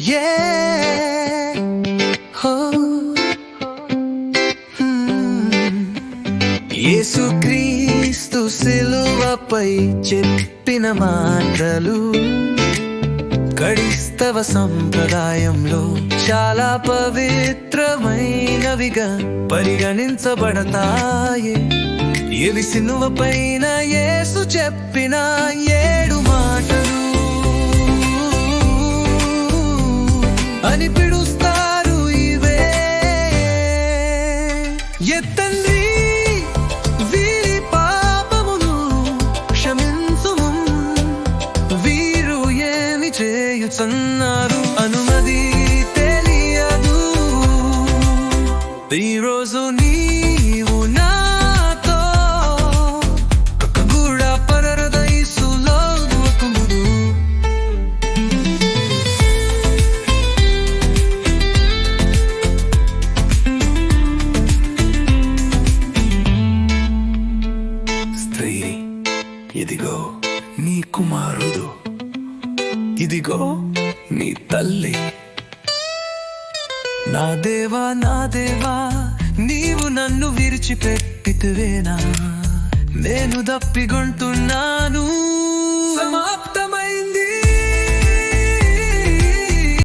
Yeah. Oh. యేసుక్రీస్తు సిలువపై చెప్పిన మాటలు క్రైస్తవ సంప్రదాయంలో చాలా పవిత్రమైనవిగా పరిగణించబడతాయి. ఇవి సిలువ పైన యేసు చెప్పిన 7 మాటలు అని పిలుస్తారు. ఇవే తండ్రి వీరి పాపమును క్షమించుము, వీరు ఏమి చేయుచున్నారు అనుమతి తెలియదు. ఈరోజు నీవు నాతో కూడా పరదైసులో దూకుముడు. స్త్రీ, ఇదిగో నీ కుమారుడు, ఇదిగో నీ తల్లి. నా దేవా, నా దేవా, నీవు నన్ను విడిచిపెట్టితివేనా? నేను దప్పిగొంటున్నాను. సమాప్తమైంది